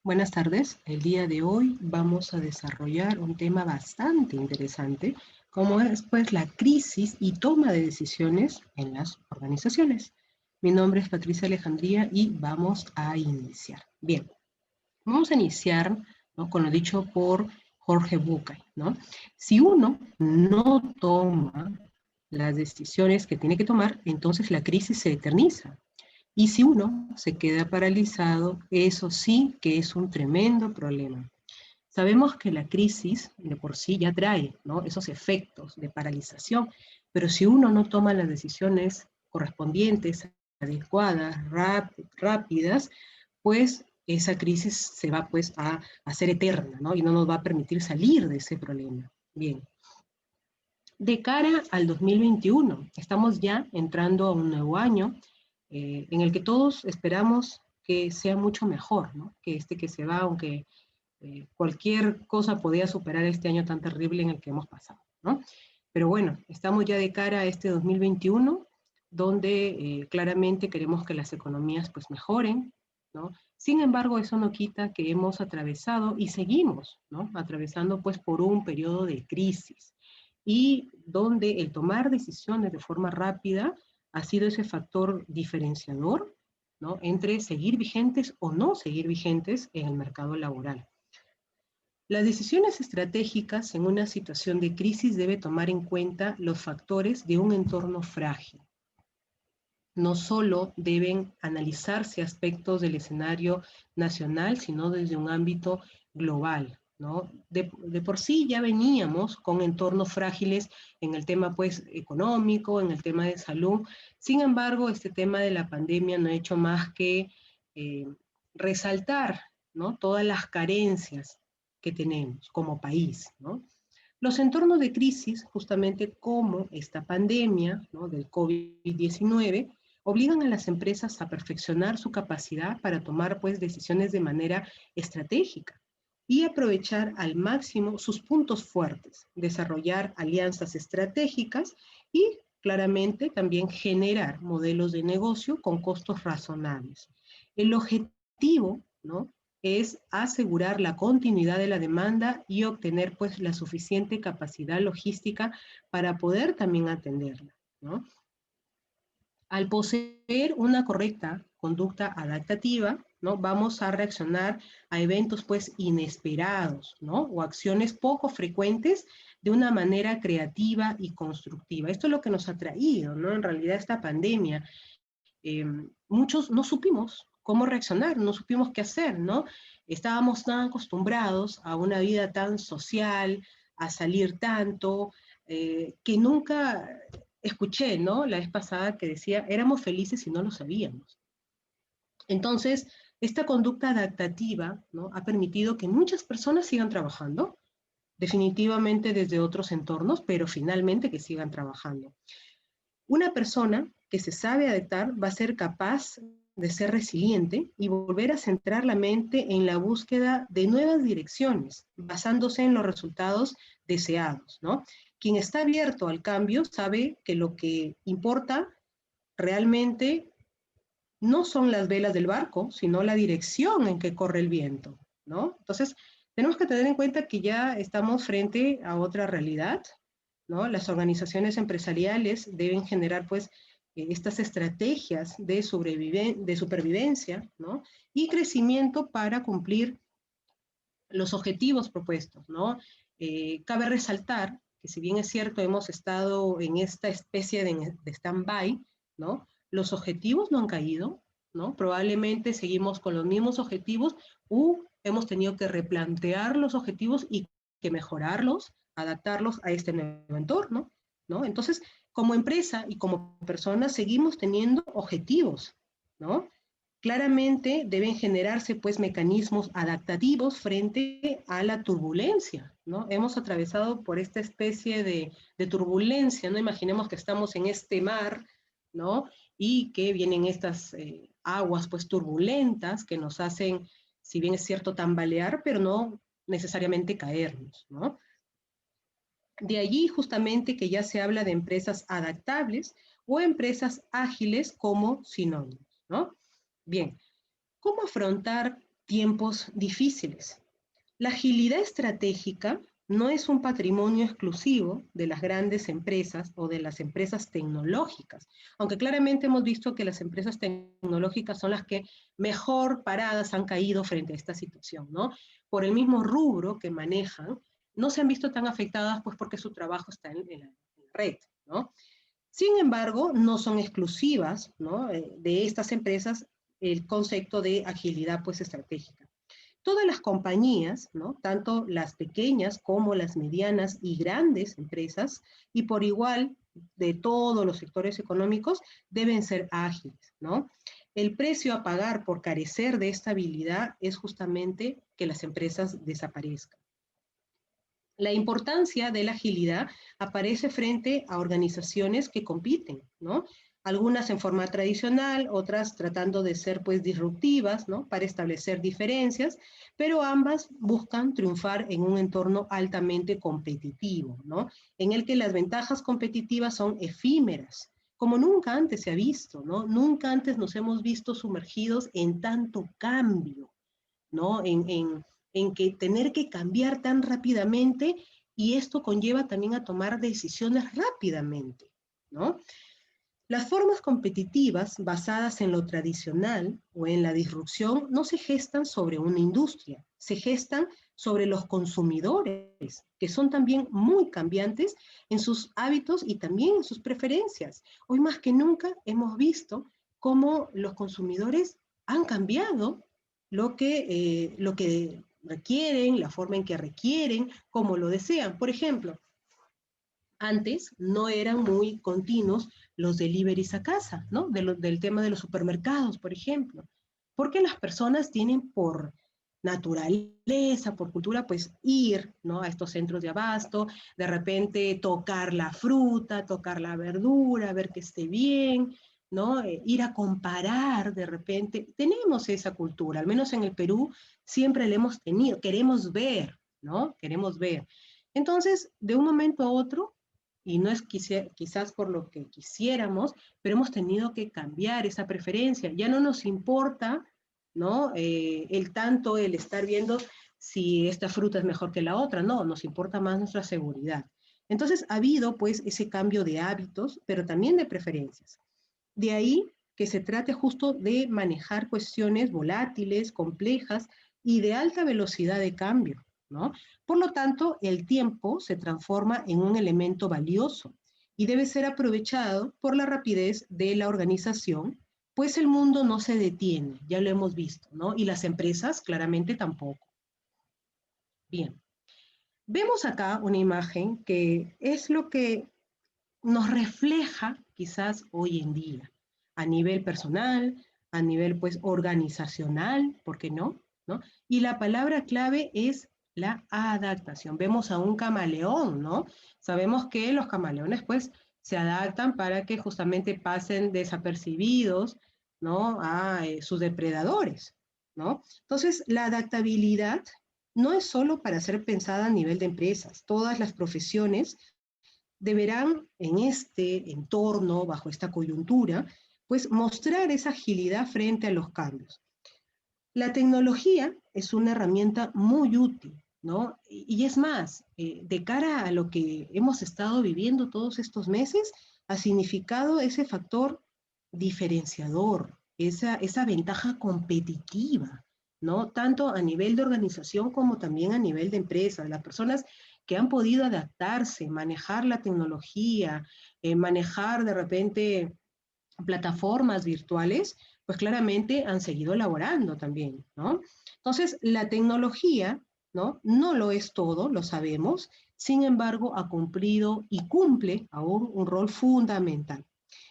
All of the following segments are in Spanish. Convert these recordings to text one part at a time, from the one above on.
Buenas tardes. El día de hoy vamos a desarrollar un tema bastante interesante, como es pues la crisis y toma de decisiones en las organizaciones. Mi nombre es Patricia Alejandría y vamos a iniciar. Bien, vamos a iniciar, ¿no?, con lo dicho por Jorge Bucay, ¿no? Si uno no toma las decisiones que tiene que tomar, entonces la crisis se eterniza. Y si uno se queda paralizado, eso sí que es un tremendo problema. Sabemos que la crisis de por sí ya trae, ¿no?, esos efectos de paralización, pero si uno no toma las decisiones correspondientes, adecuadas, rápidas, pues esa crisis se va pues a hacer eterna, ¿no?, y no nos va a permitir salir de ese problema. Bien. De cara al 2021, estamos ya entrando a un nuevo año en el que todos esperamos que sea mucho mejor, ¿no?, que este que se va, aunque cualquier cosa podía superar este año tan terrible en el que hemos pasado, ¿no? Pero bueno, estamos ya de cara a este 2021, donde claramente queremos que las economías pues mejoren, ¿no? Sin embargo, eso no quita que hemos atravesado y seguimos, ¿no?, atravesando pues por un periodo de crisis y donde el tomar decisiones de forma rápida ha sido ese factor diferenciador, ¿no?, entre seguir vigentes o no seguir vigentes en el mercado laboral. Las decisiones estratégicas en una situación de crisis deben tomar en cuenta los factores de un entorno frágil. No solo deben analizarse aspectos del escenario nacional, sino desde un ámbito global, ¿no? De por sí ya veníamos con entornos frágiles en el tema pues económico, en el tema de salud. Sin embargo, este tema de la pandemia no ha hecho más que eh, resaltar, ¿no?, todas las carencias que tenemos como país, ¿no? Los entornos de crisis, justamente como esta pandemia, ¿no?, del COVID-19, obligan a las empresas a perfeccionar su capacidad para tomar pues decisiones de manera estratégica y aprovechar al máximo sus puntos fuertes, desarrollar alianzas estratégicas y claramente también generar modelos de negocio con costos razonables. El objetivo, ¿no?, es asegurar la continuidad de la demanda y obtener pues la suficiente capacidad logística para poder también atenderla, ¿no? Al poseer una correcta conducta adaptativa, ¿no?, vamos a reaccionar a eventos pues inesperados, ¿no?, o acciones poco frecuentes de una manera creativa y constructiva. Esto es lo que nos ha traído, ¿no?, en realidad esta pandemia. Muchos no supimos cómo reaccionar, no supimos qué hacer, ¿no? Estábamos tan acostumbrados a una vida tan social, a salir tanto, que nunca escuché, ¿no?, la vez pasada que decía, éramos felices y no lo sabíamos. Entonces, esta conducta adaptativa, ¿no?, ha permitido que muchas personas sigan trabajando, definitivamente desde otros entornos, pero finalmente que sigan trabajando. Una persona que se sabe adaptar va a ser capaz de ser resiliente y volver a centrar la mente en la búsqueda de nuevas direcciones, basándose en los resultados deseados, ¿no? Quien está abierto al cambio sabe que lo que importa realmente no son las velas del barco, sino la dirección en que corre el viento, ¿no? Entonces, tenemos que tener en cuenta que ya estamos frente a otra realidad, ¿no? Las organizaciones empresariales deben generar, pues, estas estrategias de supervivencia, ¿no?, y crecimiento para cumplir los objetivos propuestos, ¿no? Cabe resaltar que si bien es cierto, hemos estado en esta especie de stand-by, ¿no?, los objetivos no han caído, ¿no? Probablemente seguimos con los mismos objetivos o hemos tenido que replantear los objetivos y que mejorarlos, adaptarlos a este nuevo entorno, ¿no? Entonces, como empresa y como personas seguimos teniendo objetivos, ¿no? Claramente deben generarse pues mecanismos adaptativos frente a la turbulencia, ¿no? Hemos atravesado por esta especie de turbulencia, ¿no? Imaginemos que estamos en este mar, ¿no?, y que vienen estas aguas pues turbulentas que nos hacen, si bien es cierto, tambalear, pero no necesariamente caernos, ¿no? De allí justamente que ya se habla de empresas adaptables o empresas ágiles como sinónimos, ¿no? Bien, ¿cómo afrontar tiempos difíciles. La agilidad estratégica no es un patrimonio exclusivo de las grandes empresas o de las empresas tecnológicas, aunque claramente hemos visto que las empresas tecnológicas son las que mejor paradas han caído frente a esta situación, ¿no? Por el mismo rubro que manejan, no se han visto tan afectadas pues porque su trabajo está en la red, ¿no? Sin embargo, no son exclusivas, ¿no? De estas empresas el concepto de agilidad pues estratégica. Todas las compañías, ¿no? Tanto las pequeñas como las medianas y grandes empresas, y por igual de todos los sectores económicos, deben ser ágiles, ¿no? El precio a pagar por carecer de esta habilidad es justamente que las empresas desaparezcan. La importancia de la agilidad aparece frente a organizaciones que compiten, ¿no? Algunas en forma tradicional, otras tratando de ser pues disruptivas, ¿no? Para establecer diferencias, pero ambas buscan triunfar en un entorno altamente competitivo, ¿no? En el que las ventajas competitivas son efímeras, como nunca antes se ha visto, ¿no? Nunca antes nos hemos visto sumergidos en tanto cambio, ¿no? En que tener que cambiar tan rápidamente y esto conlleva también a tomar decisiones rápidamente, ¿no? Las formas competitivas basadas en lo tradicional o en la disrupción no se gestan sobre una industria, se gestan sobre los consumidores, que son también muy cambiantes en sus hábitos y también en sus preferencias. Hoy más que nunca hemos visto cómo los consumidores han cambiado lo que requieren, la forma en que requieren, cómo lo desean. Por ejemplo, antes no eran muy continuos los deliveries a casa, ¿no? Del tema de los supermercados, por ejemplo. Porque las personas tienen por naturaleza, por cultura, pues ir, ¿no? A estos centros de abasto, de repente tocar la fruta, tocar la verdura, ver que esté bien, ¿no? Ir a comparar de repente. Tenemos esa cultura, al menos en el Perú siempre la hemos tenido, queremos ver, ¿no? Queremos ver. Entonces, de un momento a otro, y no es quizás por lo que quisiéramos, pero hemos tenido que cambiar esa preferencia. Ya no nos importa, ¿no? El estar viendo si esta fruta es mejor que la otra, no, nos importa más nuestra seguridad. Entonces ha habido pues ese cambio de hábitos, pero también de preferencias. De ahí que se trate justo de manejar cuestiones volátiles, complejas y de alta velocidad de cambio, ¿no? Por lo tanto, el tiempo se transforma en un elemento valioso y debe ser aprovechado por la rapidez de la organización, pues el mundo no se detiene, ya lo hemos visto, ¿no? Y las empresas claramente tampoco. Bien, vemos acá una imagen que es lo que nos refleja quizás hoy en día, a nivel personal, a nivel pues organizacional, ¿por qué no? ¿No? Y la palabra clave es la adaptación. Vemos a un camaleón, ¿no? Sabemos que los camaleones pues se adaptan para que justamente pasen desapercibidos, ¿no? A sus depredadores, ¿no? Entonces, la adaptabilidad no es solo para ser pensada a nivel de empresas. Todas las profesiones deberán en este entorno, bajo esta coyuntura, pues mostrar esa agilidad frente a los cambios. La tecnología es una herramienta muy útil, ¿no? Y es más, de cara a lo que hemos estado viviendo todos estos meses, ha significado ese factor diferenciador, esa ventaja competitiva, ¿no? Tanto a nivel de organización como también a nivel de empresa. Las personas que han podido adaptarse, manejar la tecnología, manejar de repente plataformas virtuales, pues claramente han seguido elaborando también, ¿no? Entonces, la tecnología, ¿no? No lo es todo, lo sabemos, sin embargo, ha cumplido y cumple aún un rol fundamental.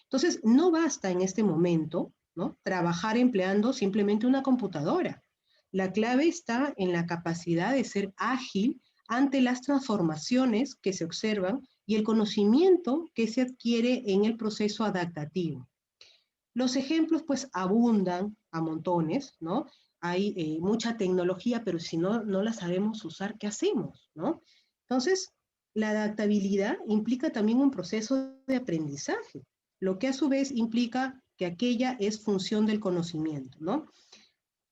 Entonces, no basta en este momento, ¿no? Trabajar empleando simplemente una computadora. La clave está en la capacidad de ser ágil ante las transformaciones que se observan y el conocimiento que se adquiere en el proceso adaptativo. Los ejemplos pues abundan a montones, ¿no? Hay mucha tecnología, pero si no la sabemos usar, ¿qué hacemos, no? Entonces, la adaptabilidad implica también un proceso de aprendizaje, lo que a su vez implica que aquella es función del conocimiento, ¿no?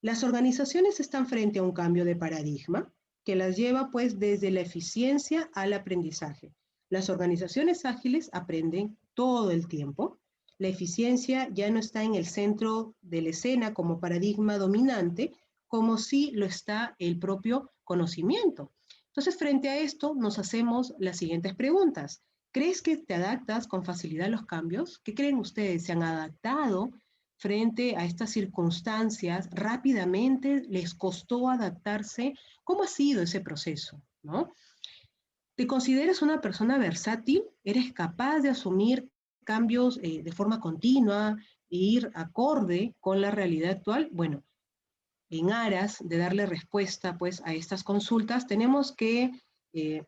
Las organizaciones están frente a un cambio de paradigma que las lleva pues desde la eficiencia al aprendizaje. Las organizaciones ágiles aprenden todo el tiempo. La eficiencia ya no está en el centro de la escena como paradigma dominante, como sí lo está el propio conocimiento. Entonces, frente a esto, nos hacemos las siguientes preguntas. ¿Crees que te adaptas con facilidad a los cambios? ¿Qué creen ustedes? ¿Se han adaptado frente a estas circunstancias rápidamente? ¿Les costó adaptarse? ¿Cómo ha sido ese proceso? ¿No? ¿Te consideras una persona versátil? ¿Eres capaz de asumir cambios de forma continua e ir acorde con la realidad actual? Bueno, en aras de darle respuesta pues, a estas consultas, tenemos que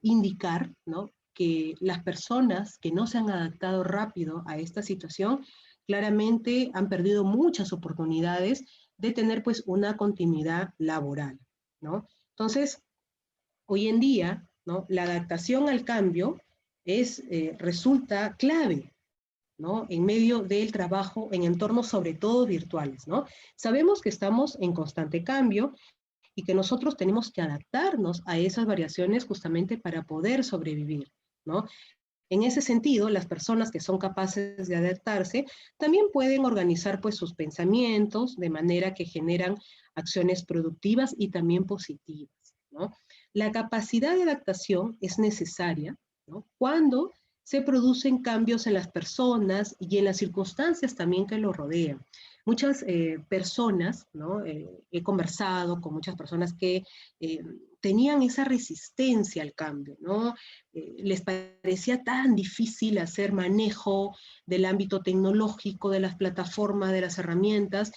indicar, ¿no?, que las personas que no se han adaptado rápido a esta situación claramente han perdido muchas oportunidades de tener pues, una continuidad laboral, ¿no? Entonces, hoy en día, ¿no?, la adaptación al cambio resulta clave, ¿no?, en medio del trabajo en entornos sobre todo virtuales, ¿no? Sabemos que estamos en constante cambio y que nosotros tenemos que adaptarnos a esas variaciones justamente para poder sobrevivir, ¿no? En ese sentido, las personas que son capaces de adaptarse también pueden organizar pues sus pensamientos de manera que generan acciones productivas y también positivas, ¿no? La capacidad de adaptación es necesaria, ¿no?, cuando se producen cambios en las personas y en las circunstancias también que lo rodean. Muchas personas, ¿no?, he conversado con muchas personas que eh, tenían esa resistencia al cambio, ¿no? Les parecía tan difícil hacer manejo del ámbito tecnológico, de las plataformas, de las herramientas,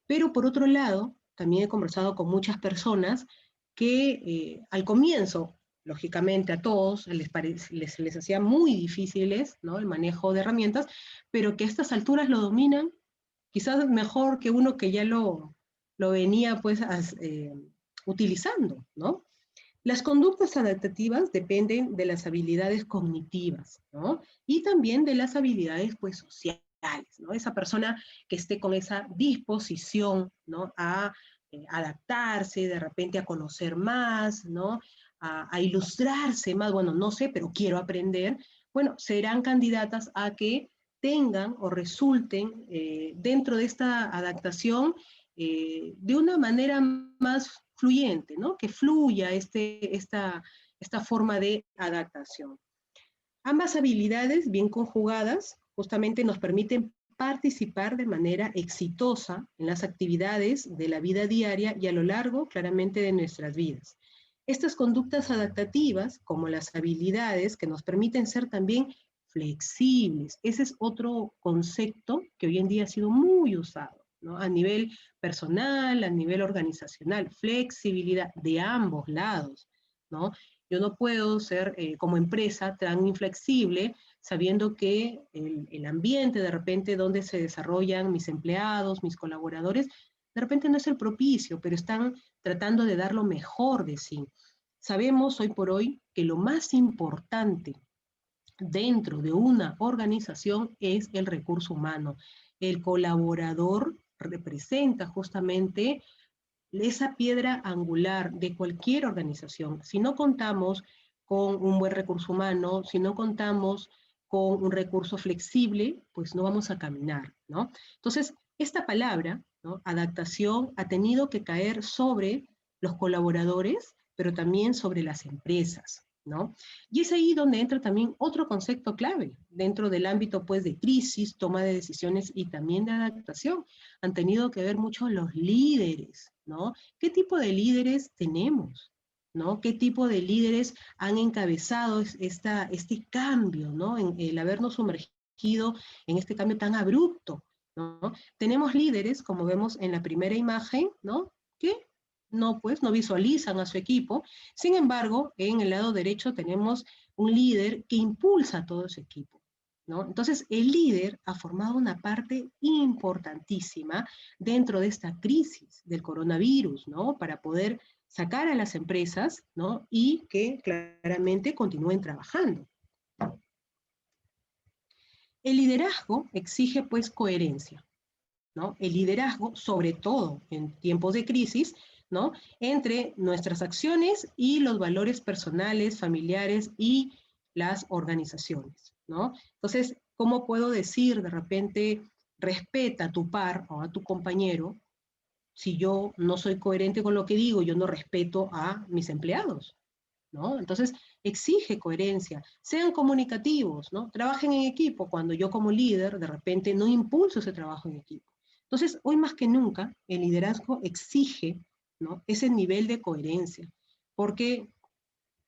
pero por otro lado, también he conversado con muchas personas que al comienzo, lógicamente a todos les hacía muy difíciles, ¿no?, el manejo de herramientas, pero que a estas alturas lo dominan quizás mejor que uno que ya lo venía pues utilizando, ¿no? Las conductas adaptativas dependen de las habilidades cognitivas, ¿no?, y también de las habilidades pues, sociales, ¿no? Esa persona que esté con esa disposición, ¿no?, a adaptarse, de repente a conocer más, ¿no?, a ilustrarse más, bueno, no sé, pero quiero aprender, bueno, serán candidatas a que tengan o resulten dentro de esta adaptación de una manera más fluyente, ¿no?, que fluya esta forma de adaptación. Ambas habilidades bien conjugadas justamente nos permiten participar de manera exitosa en las actividades de la vida diaria y a lo largo, claramente, de nuestras vidas. Estas conductas adaptativas, como las habilidades que nos permiten ser también flexibles, ese es otro concepto que hoy en día ha sido muy usado, ¿no?, a nivel personal, a nivel organizacional, flexibilidad de ambos lados, ¿no? Yo no puedo ser como empresa tan inflexible sabiendo que el ambiente de repente donde se desarrollan mis empleados, mis colaboradores, de repente no es el propicio, pero están tratando de dar lo mejor de sí. Sabemos hoy por hoy que lo más importante dentro de una organización es el recurso humano. El colaborador representa justamente esa piedra angular de cualquier organización. Si no contamos con un buen recurso humano, si no contamos con un recurso flexible, pues no vamos a caminar, ¿no? Entonces, esta palabra, ¿no?, adaptación, ha tenido que caer sobre los colaboradores, pero también sobre las empresas, ¿no? Y es ahí donde entra también otro concepto clave, dentro del ámbito, pues, de crisis, toma de decisiones y también de adaptación. Han tenido que ver mucho los líderes, ¿no? ¿Qué tipo de líderes tenemos? ¿No? ¿Qué tipo de líderes han encabezado este cambio, ¿no?, en el habernos sumergido en este cambio tan abrupto, ¿no? Tenemos líderes, como vemos en la primera imagen, ¿no?, que no, pues, no visualizan a su equipo. Sin embargo, en el lado derecho tenemos un líder que impulsa a todo su equipo, ¿no? Entonces, el líder ha formado una parte importantísima dentro de esta crisis del coronavirus, ¿no?, para poder sacar a las empresas, ¿no?, y que claramente continúen trabajando. El liderazgo exige pues coherencia, ¿no? El liderazgo, sobre todo en tiempos de crisis, ¿no? Entre nuestras acciones y los valores personales, familiares y las organizaciones, ¿no? Entonces, ¿cómo puedo decir de repente, respeta a tu par o a tu compañero si yo no soy coherente con lo que digo, yo no respeto a mis empleados? ¿No? Entonces, exige coherencia, sean comunicativos, ¿no? Trabajen en equipo. Cuando yo como líder, de repente, no impulso ese trabajo en equipo. Entonces, hoy más que nunca, el liderazgo exige, ¿no? Ese nivel de coherencia, porque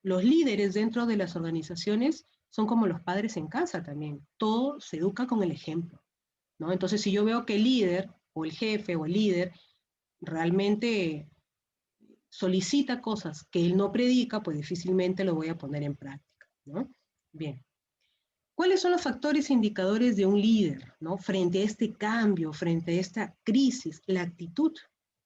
los líderes dentro de las organizaciones son como los padres en casa también. Todo se educa con el ejemplo, ¿no? Entonces, si yo veo que el líder, o el jefe, o el líder, realmente solicita cosas que él no predica, pues difícilmente lo voy a poner en práctica, ¿no? Bien. ¿Cuáles son los factores indicadores de un líder, ¿no? Frente a este cambio, frente a esta crisis? La actitud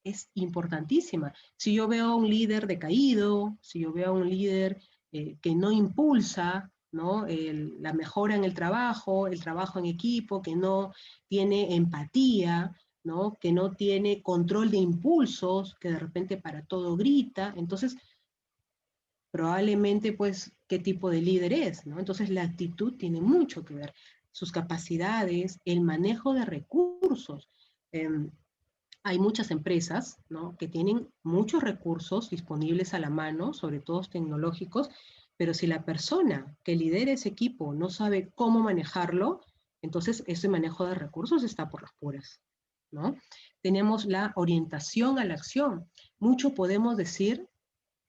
es importantísima. Si yo veo a un líder decaído, si yo veo a un líder que no impulsa, ¿no? La mejora en el trabajo en equipo, que no tiene empatía, ¿no? Que no tiene control de impulsos, que de repente para todo grita, entonces probablemente pues qué tipo de líder es, ¿no? Entonces la actitud tiene mucho que ver, sus capacidades, el manejo de recursos. Eh, Hay muchas empresas, ¿no? Que tienen muchos recursos disponibles a la mano, sobre todo tecnológicos, pero si la persona que lidera ese equipo no sabe cómo manejarlo, entonces ese manejo de recursos está por las puras, ¿no? Tenemos la orientación a la acción. Mucho podemos decir,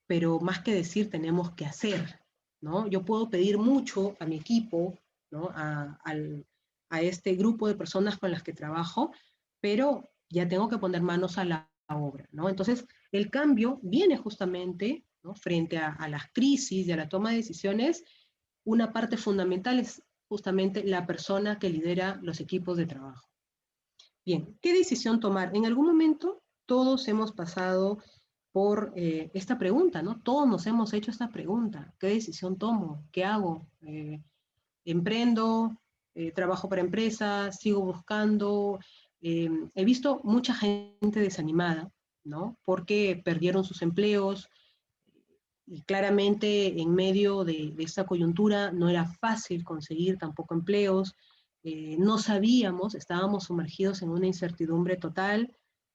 pero más que decir tenemos que hacer, ¿no? Yo puedo pedir mucho a mi equipo, ¿no? A este grupo de personas con las que trabajo, pero ya tengo que poner manos a la obra, ¿no? Entonces, el cambio viene justamente, ¿no? Frente a las crisis y a la toma de decisiones, una parte fundamental es justamente la persona que lidera los equipos de trabajo. Bien, ¿qué decisión tomar? En algún momento todos hemos pasado por esta pregunta, ¿no? Todos nos hemos hecho esta pregunta. ¿Qué decisión tomo? ¿Qué hago? ¿Emprendo? ¿Trabajo para empresas? ¿Sigo buscando? He visto mucha gente desanimada, ¿no? Porque perdieron sus empleos y claramente en medio de esta coyuntura no era fácil conseguir tampoco empleos. No sabíamos, estábamos sumergidos en una incertidumbre total,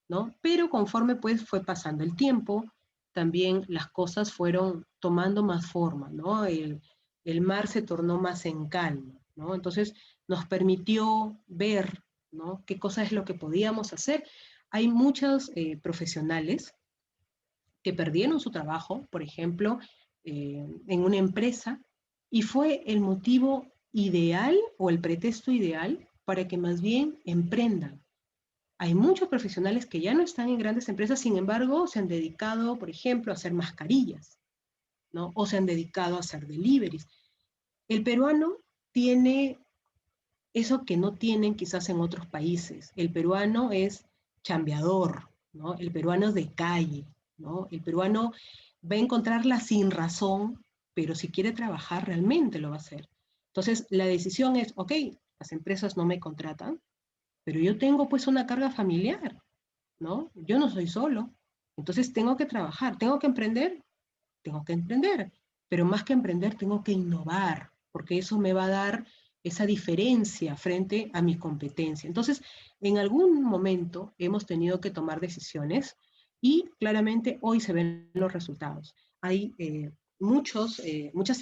¿no? Pero conforme pues fue pasando el tiempo, también las cosas fueron tomando más forma, ¿no? El mar se tornó más en calma, ¿no? Entonces nos permitió ver, ¿no? Qué cosa es lo que podíamos hacer. Hay muchos profesionales que perdieron su trabajo, por ejemplo, en una empresa, y fue el motivo ideal o el pretexto ideal para que más bien emprendan. Hay muchos profesionales que ya no están en grandes empresas, sin embargo, se han dedicado, por ejemplo, a hacer mascarillas, ¿no? O se han dedicado a hacer deliveries. El peruano tiene eso que no tienen quizás en otros países. El peruano es chambeador, ¿no? El peruano es de calle, ¿no? El peruano va a encontrarla sin razón, pero si quiere trabajar realmente lo va a hacer. Entonces, la decisión es, ok, las empresas no me contratan, pero yo tengo pues una carga familiar, ¿no? Yo no soy solo. Entonces tengo que trabajar, tengo que emprender, pero más que emprender tengo que innovar, porque eso me va a dar esa diferencia frente a mi competencia. Entonces, en algún momento hemos tenido que tomar decisiones y claramente hoy se ven los resultados. Hay muchas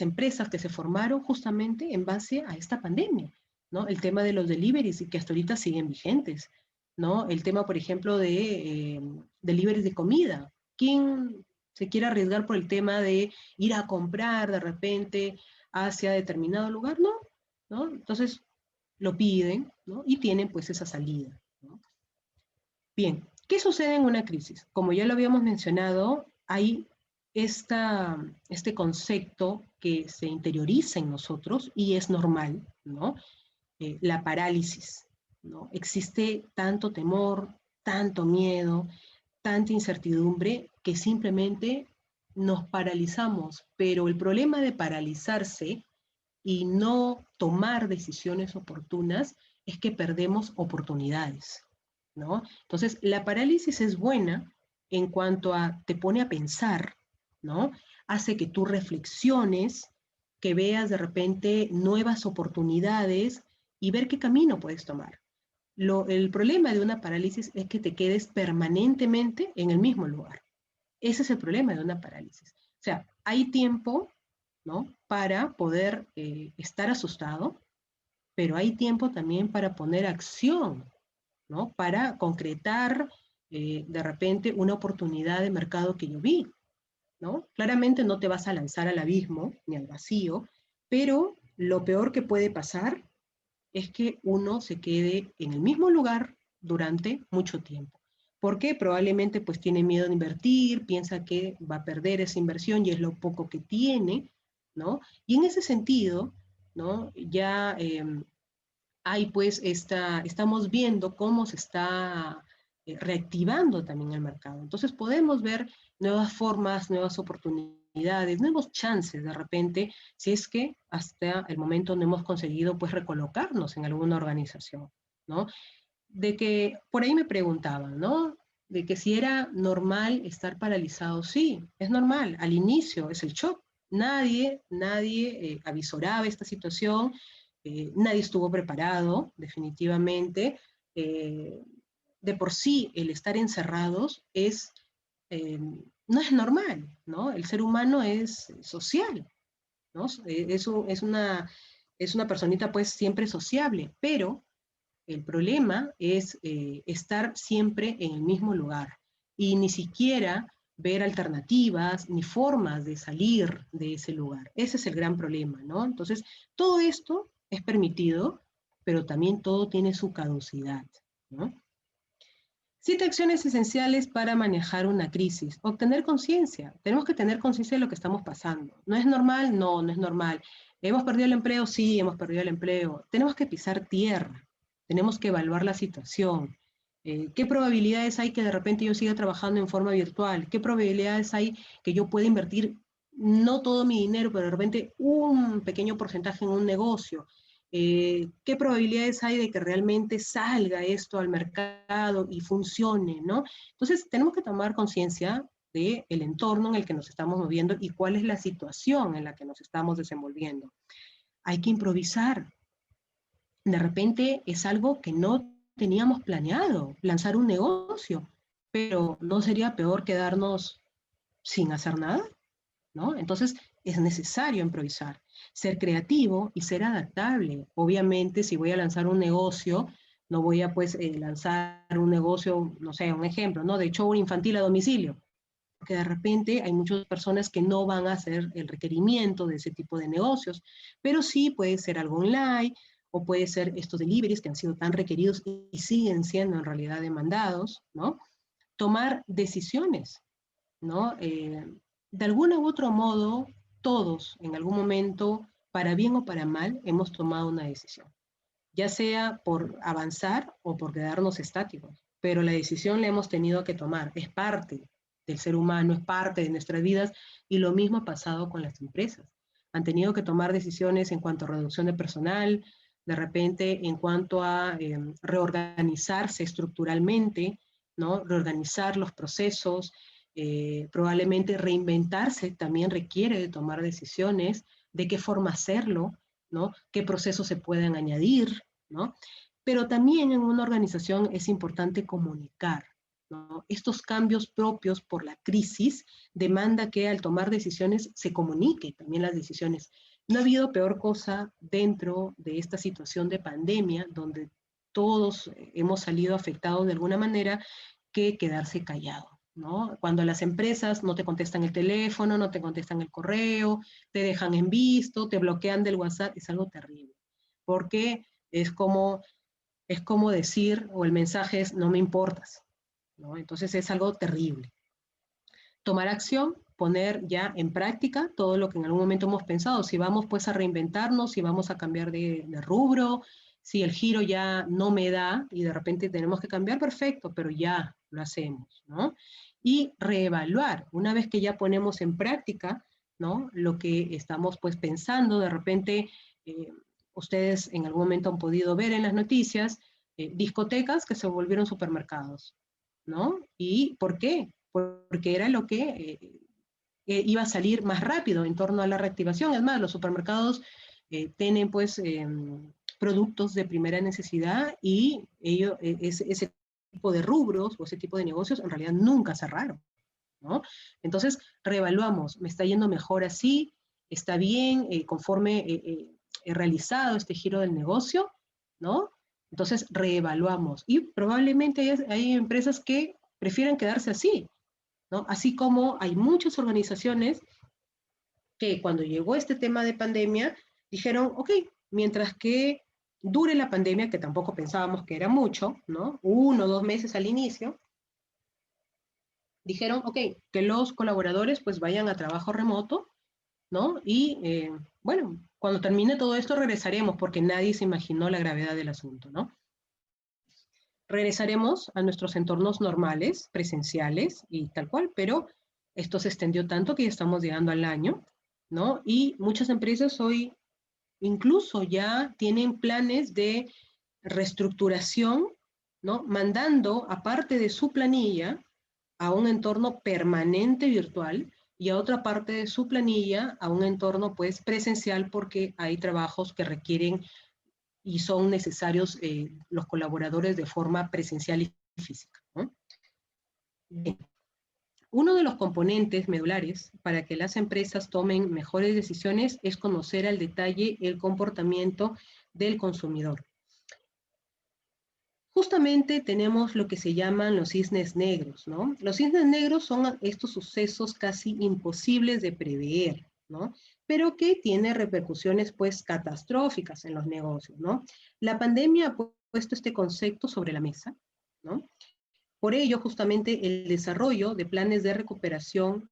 empresas que se formaron justamente en base a esta pandemia, ¿no? El tema de los deliveries y que hasta ahorita siguen vigentes, ¿no? El tema, por ejemplo, de deliveries de comida. ¿Quién se quiere arriesgar por el tema de ir a comprar de repente hacia determinado lugar? No, ¿no? Entonces lo piden, ¿no? Y tienen pues esa salida, ¿no? Bien, ¿qué sucede en una crisis? Como ya lo habíamos mencionado, hay este concepto que se interioriza en nosotros y es normal, ¿no? La parálisis, ¿no? Existe tanto temor, tanto miedo, tanta incertidumbre que simplemente nos paralizamos, pero el problema de paralizarse y no tomar decisiones oportunas es que perdemos oportunidades, ¿no? Entonces, la parálisis es buena en cuanto a te pone a pensar, ¿no? Hace que tú reflexiones, que veas de repente nuevas oportunidades y ver qué camino puedes tomar. El problema de una parálisis es que te quedes permanentemente en el mismo lugar. Ese es el problema de una parálisis. O sea, hay tiempo, ¿no? Para poder estar asustado, pero hay tiempo también para poner acción, ¿no? Para concretar de repente una oportunidad de mercado que yo vi, ¿no? Claramente no te vas a lanzar al abismo ni al vacío, pero lo peor que puede pasar es que uno se quede en el mismo lugar durante mucho tiempo. Porque probablemente pues tiene miedo de invertir, piensa que va a perder esa inversión y es lo poco que tiene, ¿no? Y en ese sentido, ¿no? Ya hay pues estamos viendo cómo se está reactivando también el mercado. Entonces podemos ver nuevas formas, nuevas oportunidades, nuevos chances de repente, si es que hasta el momento no hemos conseguido pues recolocarnos en alguna organización, ¿no? De que por ahí me preguntaban, ¿no? De que si era normal estar paralizado. Sí, es normal. Al inicio es el shock. Nadie avisoraba esta situación, nadie estuvo preparado, definitivamente. Eh, de por sí, el estar encerrados no es normal, ¿no? El ser humano es social, ¿no? Es una personita pues siempre sociable, pero el problema es estar siempre en el mismo lugar y ni siquiera ver alternativas ni formas de salir de ese lugar. Ese es el gran problema, ¿no? Entonces, todo esto es permitido, pero también todo tiene su caducidad, ¿no? 7 acciones esenciales para manejar una crisis. Obtener conciencia. Tenemos que tener conciencia de lo que estamos pasando. ¿No es normal? No, no es normal. ¿Hemos perdido el empleo? Sí, hemos perdido el empleo. Tenemos que pisar tierra. Tenemos que evaluar la situación. ¿Qué probabilidades hay que de repente yo siga trabajando en forma virtual? ¿Qué probabilidades hay que yo pueda invertir no todo mi dinero, pero de repente un pequeño porcentaje en un negocio? ¿Qué probabilidades hay de que realmente salga esto al mercado y funcione, ¿no? Entonces, tenemos que tomar conciencia del entorno en el que nos estamos moviendo y cuál es la situación en la que nos estamos desenvolviendo. Hay que improvisar. De repente es algo que no teníamos planeado, lanzar un negocio, pero ¿no sería peor quedarnos sin hacer nada? ¿No? Entonces es necesario improvisar, ser creativo y ser adaptable. Obviamente, si voy a lanzar un negocio, no voy a pues lanzar un negocio, no sé, un ejemplo, ¿no? De show infantil a domicilio, porque de repente hay muchas personas que no van a hacer el requerimiento de ese tipo de negocios, pero sí puede ser algo online o puede ser estos deliveries que han sido tan requeridos y siguen siendo en realidad demandados, ¿no? Tomar decisiones, ¿no? De alguna u otro modo, todos en algún momento, para bien o para mal, hemos tomado una decisión, ya sea por avanzar o por quedarnos estáticos, pero la decisión la hemos tenido que tomar, es parte del ser humano, es parte de nuestras vidas y lo mismo ha pasado con las empresas. Han tenido que tomar decisiones en cuanto a reducción de personal, de repente en cuanto a reorganizarse estructuralmente, ¿no? Reorganizar los procesos, probablemente reinventarse también requiere de tomar decisiones, de qué forma hacerlo, ¿no? ¿Qué procesos se pueden añadir, ¿no? Pero también en una organización es importante comunicar, ¿no? Estos cambios propios por la crisis demanda que al tomar decisiones se comunique también las decisiones. No ha habido peor cosa dentro de esta situación de pandemia, donde todos hemos salido afectados de alguna manera, que quedarse callado, ¿no? Cuando las empresas no te contestan el teléfono, no te contestan el correo, te dejan en visto, te bloquean del WhatsApp, es algo terrible, porque es como decir, o el mensaje es, no me importas, ¿no? Entonces es algo terrible. Tomar acción, poner ya en práctica todo lo que en algún momento hemos pensado, si vamos pues a reinventarnos, si vamos a cambiar de rubro, si el giro ya no me da y de repente tenemos que cambiar, perfecto, pero ya lo hacemos, ¿no? Y reevaluar, una vez que ya ponemos en práctica, ¿no? Lo que estamos pues pensando, de repente ustedes en algún momento han podido ver en las noticias discotecas que se volvieron supermercados, ¿no? ¿Y por qué? Porque era lo que iba a salir más rápido en torno a la reactivación. Es más, los supermercados tienen pues productos de primera necesidad y ese tipo de rubros o ese tipo de negocios en realidad nunca cerraron, ¿no? Entonces, reevaluamos, ¿me está yendo mejor así? ¿Está bien conforme he realizado este giro del negocio? ¿No? Entonces, reevaluamos. Y probablemente hay empresas que prefieren quedarse así, ¿no? Así como hay muchas organizaciones que cuando llegó este tema de pandemia, dijeron, ok, mientras que dure la pandemia, que tampoco pensábamos que era mucho, ¿no? 1 o 2 meses al inicio, dijeron, ok, que los colaboradores pues vayan a trabajo remoto, ¿no? Y bueno, cuando termine todo esto regresaremos porque nadie se imaginó la gravedad del asunto, ¿no? Regresaremos a nuestros entornos normales, presenciales y tal cual, pero esto se extendió tanto que ya estamos llegando al año, ¿no? Y muchas empresas hoy incluso ya tienen planes de reestructuración, ¿no? Mandando, aparte de su planilla, a un entorno permanente virtual y a otra parte de su planilla a un entorno pues presencial porque hay trabajos que requieren y son necesarios los colaboradores de forma presencial y física, ¿no? Bien. Uno de los componentes medulares para que las empresas tomen mejores decisiones es conocer al detalle el comportamiento del consumidor. Justamente tenemos lo que se llaman los cisnes negros, ¿no? Los cisnes negros son estos sucesos casi imposibles de prever, ¿no? Pero que tienen repercusiones, pues, catastróficas en los negocios, ¿no? La pandemia ha puesto este concepto sobre la mesa, ¿no? Por ello, justamente, el desarrollo de planes de recuperación,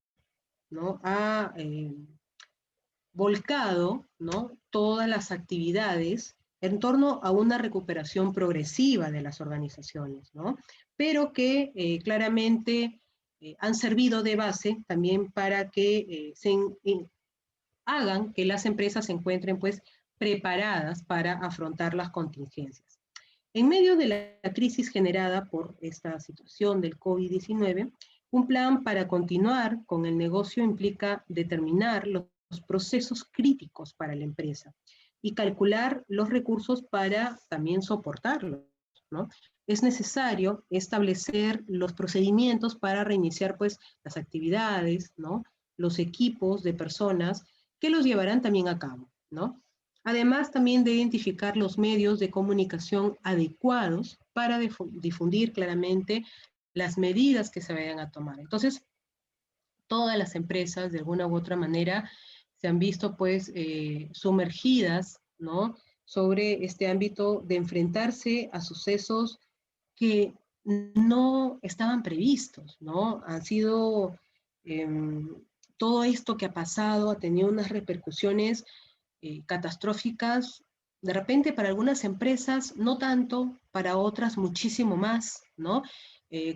¿no? Ha volcado, ¿no? Todas las actividades en torno a una recuperación progresiva de las organizaciones, ¿no? Pero que claramente han servido de base también para que hagan que las empresas se encuentren pues preparadas para afrontar las contingencias. En medio de la crisis generada por esta situación del COVID-19, un plan para continuar con el negocio implica determinar los procesos críticos para la empresa y calcular los recursos para también soportarlos, ¿no? Es necesario establecer los procedimientos para reiniciar pues las actividades, ¿no? Los equipos de personas que los llevarán también a cabo, ¿no? Además también de identificar los medios de comunicación adecuados para difundir claramente las medidas que se vayan a tomar. Entonces, todas las empresas, de alguna u otra manera, se han visto pues sumergidas, ¿no? Sobre este ámbito de enfrentarse a sucesos que no estaban previstos, ¿no? Han sido, eh, todo esto que ha pasado ha tenido unas repercusiones catastróficas, de repente para algunas empresas no tanto, para otras muchísimo más, ¿no?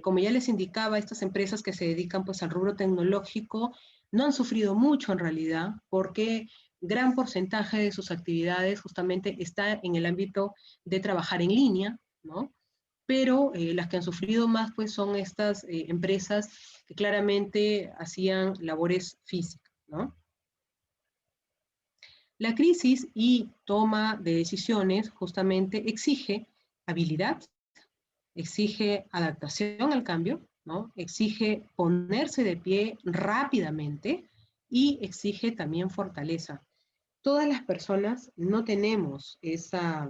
Como ya les indicaba, estas empresas que se dedican pues al rubro tecnológico no han sufrido mucho en realidad, porque gran porcentaje de sus actividades justamente está en el ámbito de trabajar en línea, ¿no? Pero las que han sufrido más pues son estas empresas que claramente hacían labores físicas, ¿no? La crisis y toma de decisiones justamente exige habilidad, exige adaptación al cambio, ¿no? Exige ponerse de pie rápidamente y exige también fortaleza. Todas las personas no tenemos esa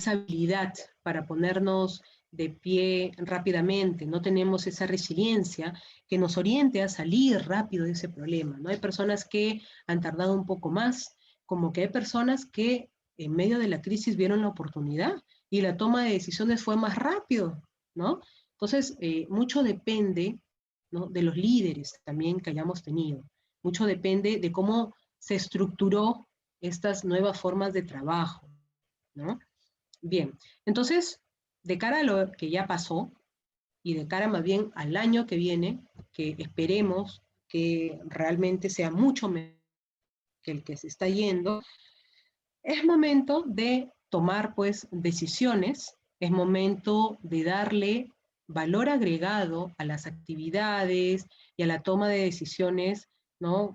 habilidad para ponernos de pie rápidamente, no tenemos esa resiliencia que nos oriente a salir rápido de ese problema, ¿no? Hay personas que han tardado un poco más, como que hay personas que en medio de la crisis vieron la oportunidad y la toma de decisiones fue más rápido, ¿no? Entonces, mucho depende, ¿no? De los líderes también que hayamos tenido, mucho depende de cómo se estructuró estas nuevas formas de trabajo, ¿no? Bien, entonces, de cara a lo que ya pasó y de cara más bien al año que viene, que esperemos que realmente sea mucho mejor que el que se está yendo, es momento de tomar pues decisiones, es momento de darle valor agregado a las actividades y a la toma de decisiones, ¿no?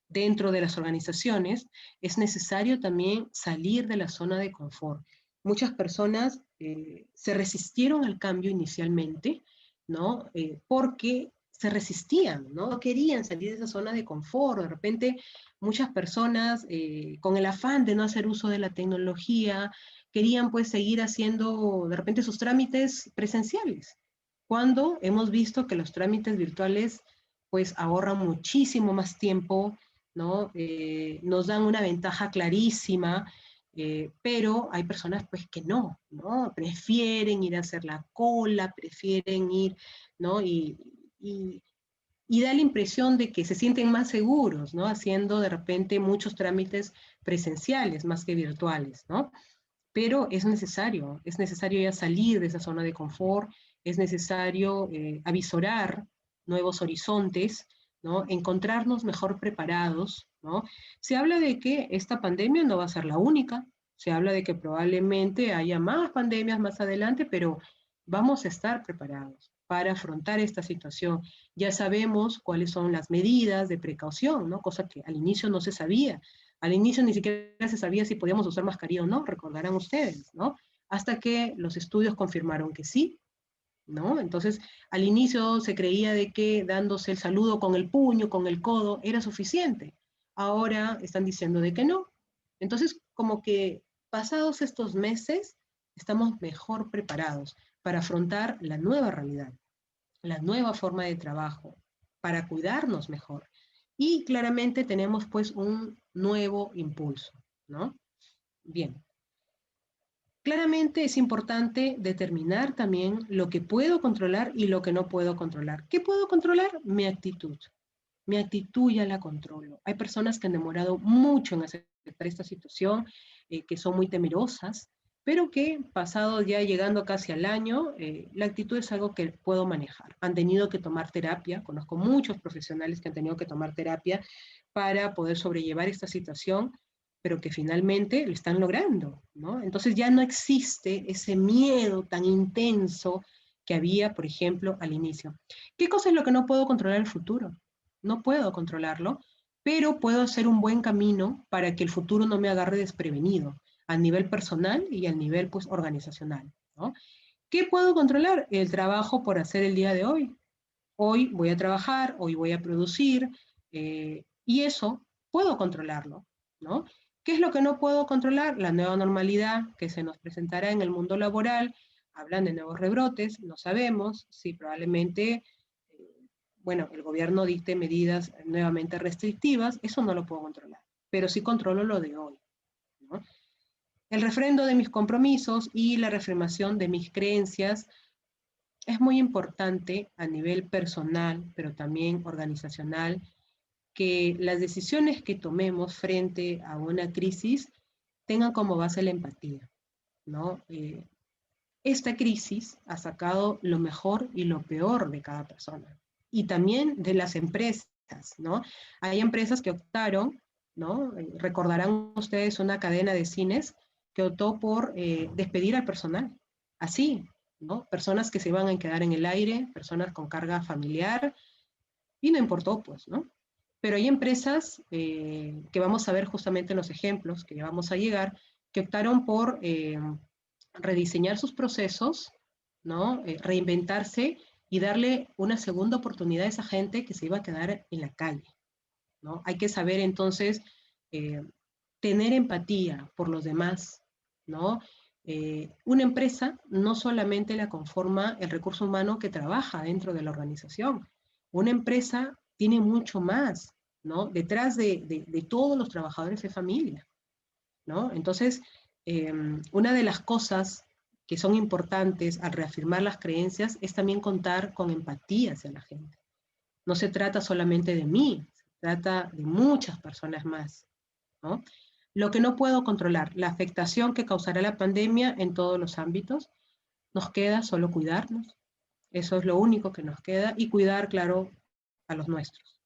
Dentro de las organizaciones, es necesario también salir de la zona de confort. Muchas personas se resistieron al cambio inicialmente, ¿no? Porque se resistían, ¿no? Querían salir de esa zona de confort. De repente, muchas personas, con el afán de no hacer uso de la tecnología, querían pues seguir haciendo de repente sus trámites presenciales, cuando hemos visto que los trámites virtuales pues ahorran muchísimo más tiempo, ¿no? Nos dan una ventaja clarísima, pero hay personas pues que no, ¿no? Prefieren ir a hacer la cola, prefieren ir, ¿no? Y da la impresión de que se sienten más seguros, ¿no? Haciendo de repente muchos trámites presenciales más que virtuales, ¿no? Pero es necesario ya salir de esa zona de confort, es necesario avisorar nuevos horizontes, ¿no? Encontrarnos mejor preparados, ¿no? Se habla de que esta pandemia no va a ser la única, se habla de que probablemente haya más pandemias más adelante, pero vamos a estar preparados para afrontar esta situación. Ya sabemos cuáles son las medidas de precaución, ¿no? Cosa que al inicio no se sabía. Al inicio ni siquiera se sabía si podíamos usar mascarilla o no, recordarán ustedes, ¿no? Hasta que los estudios confirmaron que sí, ¿no? Entonces, al inicio se creía de que dándose el saludo con el puño, con el codo, era suficiente. Ahora están diciendo de que no. Entonces, como que pasados estos meses, estamos mejor preparados para afrontar la nueva realidad, la nueva forma de trabajo, para cuidarnos mejor. Y claramente tenemos pues un nuevo impulso, ¿no? Bien. Claramente es importante determinar también lo que puedo controlar y lo que no puedo controlar. ¿Qué puedo controlar? Mi actitud. Mi actitud ya la controlo. Hay personas que han demorado mucho en aceptar esta situación, que son muy temerosas, pero que pasado ya llegando casi al año, la actitud es algo que puedo manejar. Han tenido que tomar terapia, conozco muchos profesionales que han tenido que tomar terapia para poder sobrellevar esta situación, pero que finalmente lo están logrando, ¿no? Entonces ya no existe ese miedo tan intenso que había, por ejemplo, al inicio. ¿Qué cosa es lo que no puedo controlar en el futuro? No puedo controlarlo, pero puedo hacer un buen camino para que el futuro no me agarre desprevenido, a nivel personal y a nivel pues, organizacional, ¿no? ¿Qué puedo controlar? El trabajo por hacer el día de hoy. Hoy voy a trabajar, hoy voy a producir, y eso puedo controlarlo, ¿no? ¿Qué es lo que no puedo controlar? La nueva normalidad que se nos presentará en el mundo laboral. Hablan de nuevos rebrotes, no sabemos si probablemente, bueno, el gobierno dicte medidas nuevamente restrictivas, eso no lo puedo controlar, pero sí controlo lo de hoy, ¿no? El refrendo de mis compromisos y la reafirmación de mis creencias es muy importante a nivel personal, pero también organizacional, que las decisiones que tomemos frente a una crisis tengan como base la empatía, ¿no? Esta crisis ha sacado lo mejor y lo peor de cada persona, y también de las empresas, ¿no? Hay empresas que optaron, ¿no? Recordarán ustedes una cadena de cines que optó por despedir al personal, así, ¿no? Personas que se iban a quedar en el aire, personas con carga familiar, y no importó, pues, ¿no? Pero hay empresas que vamos a ver justamente en los ejemplos que ya vamos a llegar, que optaron por rediseñar sus procesos, ¿no? Reinventarse y darle una segunda oportunidad a esa gente que se iba a quedar en la calle, ¿no? Hay que saber entonces eh, tener empatía por los demás, ¿no? Una empresa no solamente la conforma el recurso humano que trabaja dentro de la organización. Una empresa tiene mucho más, ¿no? Detrás de todos los trabajadores de familia, ¿no? Entonces, una de las cosas que son importantes al reafirmar las creencias es también contar con empatía hacia la gente. No se trata solamente de mí, se trata de muchas personas más, ¿no? Lo que no puedo controlar, la afectación que causará la pandemia en todos los ámbitos, nos queda solo cuidarnos. Eso es lo único que nos queda, y cuidar, claro, a los nuestros.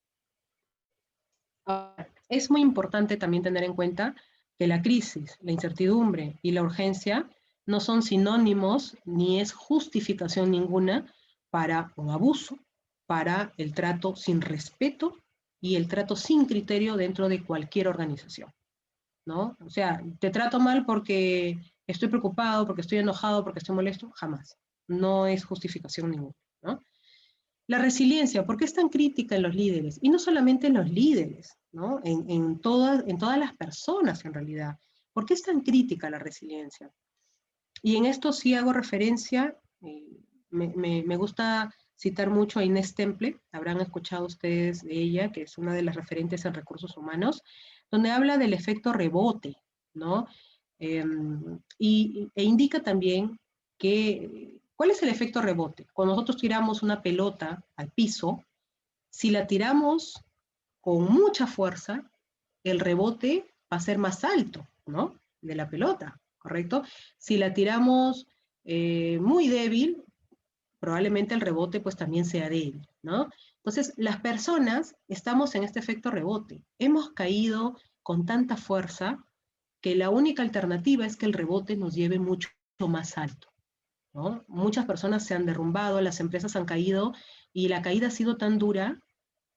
Ahora, es muy importante también tener en cuenta que la crisis, la incertidumbre y la urgencia no son sinónimos ni es justificación ninguna para un abuso, para el trato sin respeto y el trato sin criterio dentro de cualquier organización, ¿no? O sea, te trato mal porque estoy preocupado, porque estoy enojado, porque estoy molesto, jamás. No es justificación ninguna, ¿no? La resiliencia, ¿por qué es tan crítica en los líderes? Y no solamente en los líderes, ¿no? En todas las personas en realidad. ¿Por qué es tan crítica la resiliencia? Y en esto sí hago referencia, me gusta citar mucho a Inés Temple, habrán escuchado ustedes de ella, que es una de las referentes en recursos humanos, donde habla del efecto rebote, ¿no? E indica también que, ¿cuál es el efecto rebote? Cuando nosotros tiramos una pelota al piso, si la tiramos con mucha fuerza, el rebote va a ser más alto, ¿no? De la pelota, ¿correcto? Si la tiramos muy débil, probablemente el rebote pues también sea débil, ¿no? Entonces, las personas estamos en este efecto rebote. Hemos caído con tanta fuerza que la única alternativa es que el rebote nos lleve mucho más alto, ¿no? Muchas personas se han derrumbado, las empresas han caído y la caída ha sido tan dura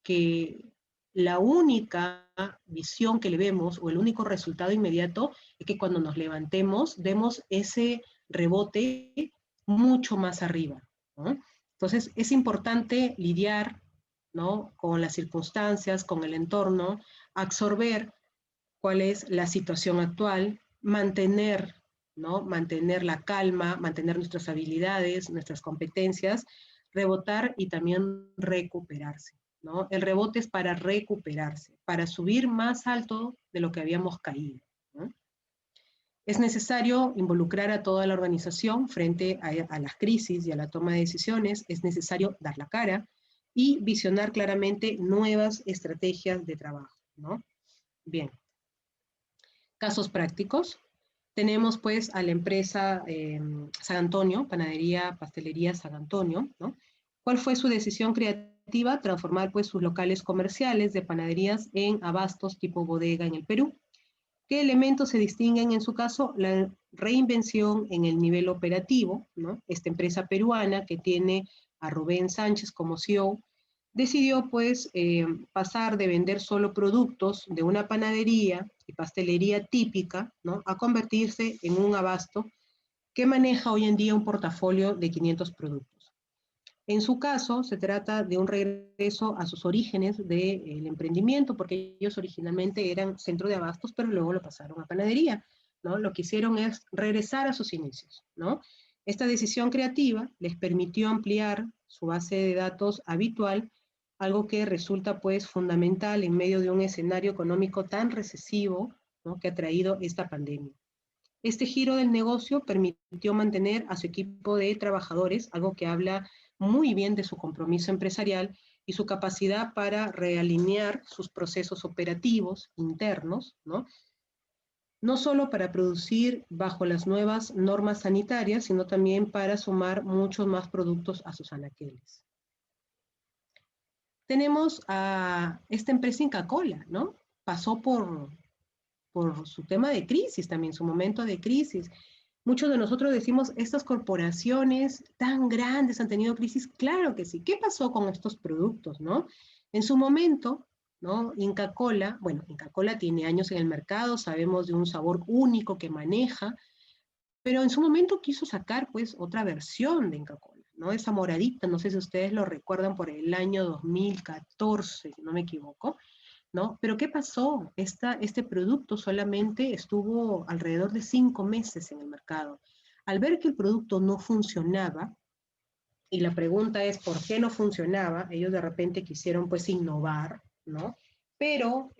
que la única visión que le vemos o el único resultado inmediato es que cuando nos levantemos demos ese rebote mucho más arriba, ¿no? Entonces es importante lidiar, ¿no?, con las circunstancias, con el entorno, absorber cuál es la situación actual, mantener, ¿no?, mantener la calma, mantener nuestras habilidades, nuestras competencias, rebotar y también recuperarse, ¿no? El rebote es para recuperarse, para subir más alto de lo que habíamos caído, ¿no? Es necesario involucrar a toda la organización frente a las crisis y a la toma de decisiones, es necesario dar la cara y visionar claramente nuevas estrategias de trabajo, ¿no? Bien, casos prácticos. Tenemos pues a la empresa San Antonio, Panadería, Pastelería San Antonio, ¿no? ¿Cuál fue su decisión creativa? Transformar pues sus locales comerciales de panaderías en abastos tipo bodega en el Perú. ¿Qué elementos se distinguen en su caso? La reinvención en el nivel operativo, ¿no? Esta empresa peruana que tiene a Rubén Sánchez como CEO, decidió pues pasar de vender solo productos de una panadería y pastelería típica, ¿no?, a convertirse en un abasto que maneja hoy en día un portafolio de 500 productos. En su caso, se trata de un regreso a sus orígenes del emprendimiento, porque ellos originalmente eran centro de abastos, pero luego lo pasaron a panadería, ¿no? Lo que hicieron es regresar a sus inicios, ¿no? Esta decisión creativa les permitió ampliar su base de datos habitual, algo que resulta pues fundamental en medio de un escenario económico tan recesivo, ¿no?, que ha traído esta pandemia. Este giro del negocio permitió mantener a su equipo de trabajadores, algo que habla muy bien de su compromiso empresarial y su capacidad para realinear sus procesos operativos internos, ¿no? No solo para producir bajo las nuevas normas sanitarias, sino también para sumar muchos más productos a sus anaqueles. Tenemos a esta empresa Inca Kola, ¿no? Pasó por su tema de crisis también, su momento de crisis. Muchos de nosotros decimos, estas corporaciones tan grandes han tenido crisis. Claro que sí. ¿Qué pasó con estos productos, no? En su momento, ¿no?, Inca Kola, bueno, Inca Kola tiene años en el mercado, sabemos de un sabor único que maneja, pero en su momento quiso sacar, pues, otra versión de Inca Kola, ¿no? Esa moradita, no sé si ustedes lo recuerdan, por el año 2014, si no me equivoco, ¿no? Pero ¿qué pasó? Este producto solamente estuvo alrededor de 5 meses en el mercado. Al ver que el producto no funcionaba, y la pregunta es ¿por qué no funcionaba? Ellos de repente quisieron pues innovar, ¿no? Pero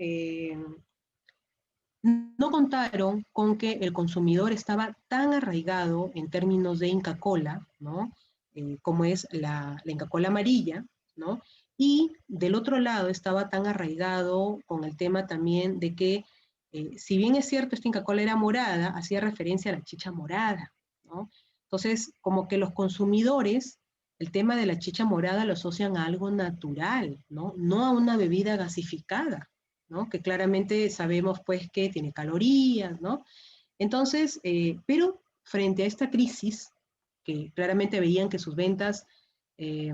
no contaron con que el consumidor estaba tan arraigado en términos de Inca Kola, ¿no? Como es la Inca Kola amarilla, ¿no? Y del otro lado estaba tan arraigado con el tema también de que, si bien es cierto, esta Inca Kola era morada, hacía referencia a la chicha morada, ¿no? Entonces, como que los consumidores, el tema de la chicha morada lo asocian a algo natural, ¿no? No a una bebida gasificada, ¿no? Que claramente sabemos pues que tiene calorías, ¿no? Entonces, pero frente a esta crisis, que claramente veían que sus ventas eh,